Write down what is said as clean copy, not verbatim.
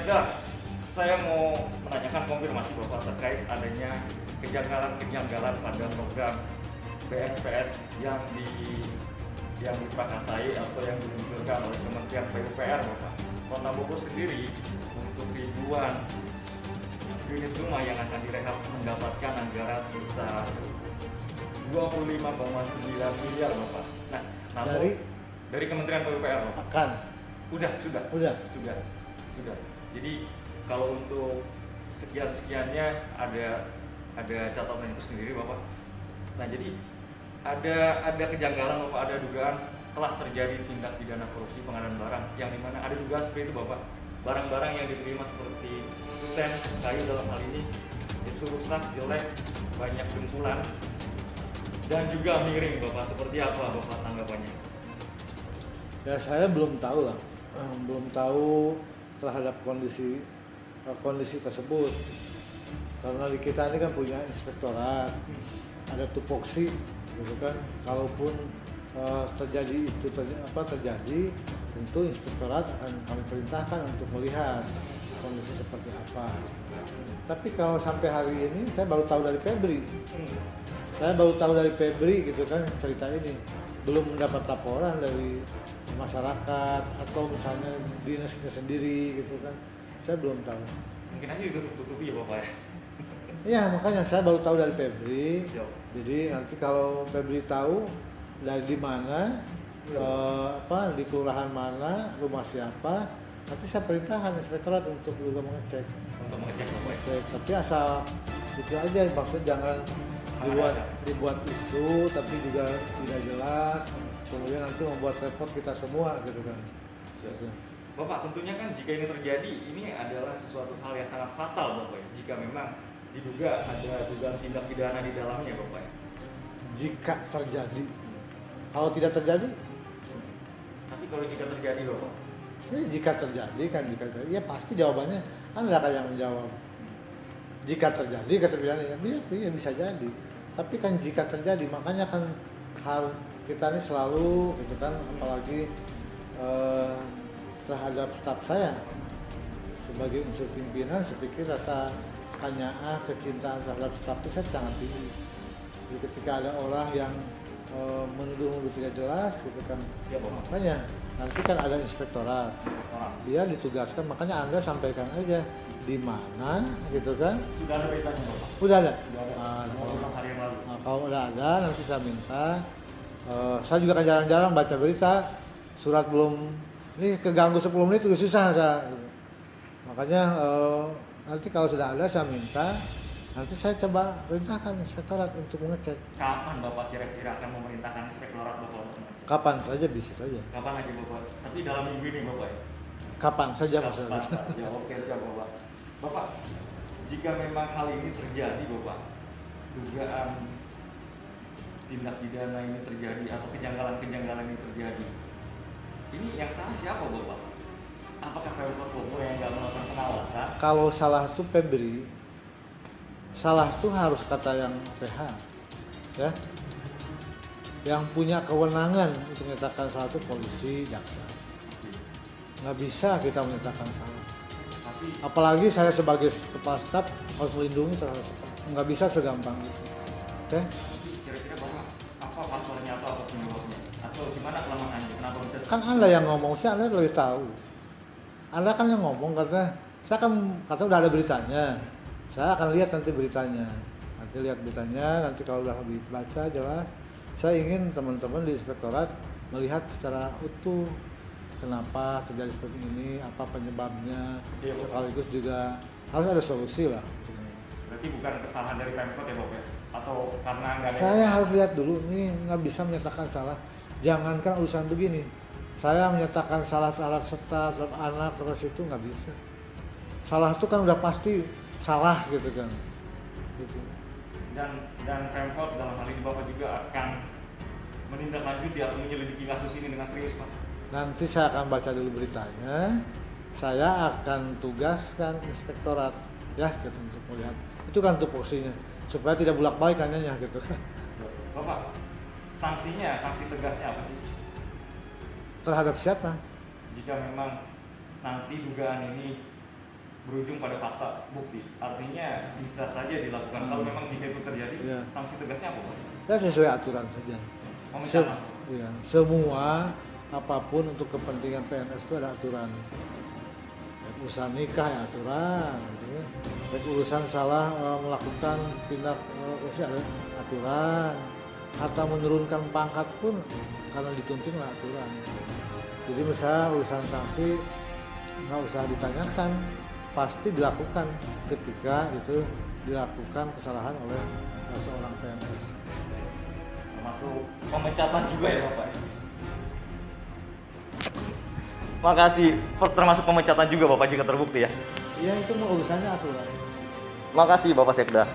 Baiklah, saya mau menanyakan konfirmasi Bapak terkait adanya kejanggalan-kejanggalan pada program BSPS yang diprakasai atau yang diluncurkan oleh Kementerian PUPR Bapak. Kota Bogor sendiri untuk ribuan unit rumah yang akan direhab mendapatkan anggaran sebesar 25,9 miliar Bapak. Nah, namun dari Kementerian PUPR Bapak. Akan. Sudah. Jadi kalau untuk sekian-sekiannya ada catatan itu sendiri Bapak. Nah, jadi ada kejanggalan Bapak, ada dugaan telah terjadi tindak pidana korupsi pengadaan barang yang dimana ada juga seperti itu Bapak. Barang-barang yang diterima seperti kusen, kayu dalam hal ini itu rusak, jelek, banyak bentulan dan juga miring Bapak. Seperti apa Bapak tanggapannya? Ya saya belum tahu lah, belum tahu terhadap kondisi tersebut. Karena di kita ini kan punya inspektorat, ada tupoksi, gitu kan. Kalaupun terjadi, tentu inspektorat akan kami perintahkan untuk melihat kondisi seperti apa. Tapi kalau sampai hari ini saya baru tahu dari Febri. Gitu kan cerita ini. Belum mendapat laporan dari masyarakat atau misalnya dinasnya sendiri gitu kan. Saya belum tahu. Mungkin aja ditutup-tutupi ya Bapak ya. Iya, makanya saya baru tahu dari Febri. Jadi nanti kalau Febri tahu dari di mana, di kelurahan mana, rumah siapa, nanti saya perintahkan inspektorat untuk juga mengecek. Tapi asal itu aja, maksudnya jangan dibuat isu tapi juga tidak jelas, kemudian nanti membuat repot kita semua gitu kan. Bapak, tentunya kan jika ini terjadi, ini adalah sesuatu hal yang sangat fatal Bapak ya, jika memang diduga ada dugaan tindak pidana di dalamnya Bapak ya. Jika terjadi, kalau tidak terjadi, tapi kalau jika terjadi Bapak, ini jika terjadi, ya pasti jawabannya Anda akan yang menjawab. Jika terjadi, kata pidana, ya bisa jadi. Tapi kan jika terjadi, makanya kan hal kita ini selalu, gitu kan, apalagi terhadap staf saya sebagai unsur pimpinan, saya pikir rasa kanyaan, kecintaan terhadap staf itu saya sangat tinggi. Jadi ketika ada orang yang menuduh tidak jelas, gitu kan, makanya nanti kan ada inspektorat, dia ditugaskan, makanya Anda sampaikan aja di mana, gitu kan. Sudah ada beritanya Bapak? Udah ada. Hari yang lalu. Kalau udah ada, nanti saya minta. Saya juga kan jarang-jarang baca berita, surat belum, ini keganggu 10 menit itu susah saya. Makanya nanti kalau sudah ada saya minta, nanti saya coba perintahkan inspektorat untuk mengecek. Kapan Bapak kira-kira akan memerintahkan inspektorat Bapak untuk mengecek? Kapan saja, bisa saja. Kapan aja Bapak? Tapi dalam minggu ini Bapak ya? Kapan saja maksudnya. Ya, oke, siap Bapak. Bapak, jika memang hal ini terjadi Bapak, dugaan tindak pidana ini terjadi atau kejanggalan-kejanggalan ini terjadi, ini yang salah siapa Bapak? Apakah Pemkot Bogor yang nggak melakukan pengawasan? Kalau salah itu Febri, salah itu harus kata yang PH, ya. Yang punya kewenangan untuk menyatakan salah itu polisi, jaksa. Nggak bisa kita menyatakan salah. Tapi apalagi saya sebagai kepala staf harus melindungi terhadap staf. Nggak bisa segampang itu. Oke? kira-kira Bapak apa faktornya atau apa penyebabnya? Atau gimana kelemahannya? Kenapa bisa? Kan Anda yang ngomong sih, Anda lebih tahu. Anda kan yang ngomong karena saya kan kata udah ada beritanya. Saya akan lihat nanti beritanya. Nanti kalau udah dibaca jelas. Saya ingin teman-teman di inspektorat melihat secara utuh kenapa terjadi seperti ini, apa penyebabnya, sekaligus juga harus ada solusi lah. Berarti bukan kesalahan dari Pemkot ya Bapak ya? Atau karena nggak ada? Saya harus lihat dulu, ini nggak bisa menyatakan salah. Jangankan urusan begini, saya menyatakan salah terhadap staf, terhadap anak, terus itu nggak bisa. Salah itu kan udah pasti salah gitu kan. Gitu. Dan Pemkot dalam hal ini Bapak juga akan menindaklanjuti atau menyelidiki kasus ini dengan serius Pak? Nanti saya akan baca dulu beritanya, saya akan tugaskan inspektorat ya gitu untuk melihat. Itu kan tupoksinya supaya tidak bolak-balik nanyanya gitu. Bapak, sanksi tegasnya apa sih? Terhadap siapa? Jika memang nanti dugaan ini berujung pada fakta bukti. Artinya bisa saja dilakukan. Kalau memang jika itu terjadi, Iya. sanksi tegasnya apa, Pak? Ya sesuai aturan saja. Pemecatan. Ya, semua apapun untuk kepentingan PNS itu ada aturan. Baik urusan nikah ya aturan, gitu ya. Baik urusan salah melakukan tindak usia ada aturan. Atau menurunkan pangkat pun karena dituntut oleh aturan. Jadi misalnya urusan sanksi nggak usah ditanyakan, pasti dilakukan ketika itu dilakukan kesalahan oleh seorang PNS. Termasuk pemecatan juga ya Bapak? Makasih, termasuk pemecatan juga Bapak jika terbukti ya? Iya itu mau urusannya aturan. Makasih Bapak Sekda.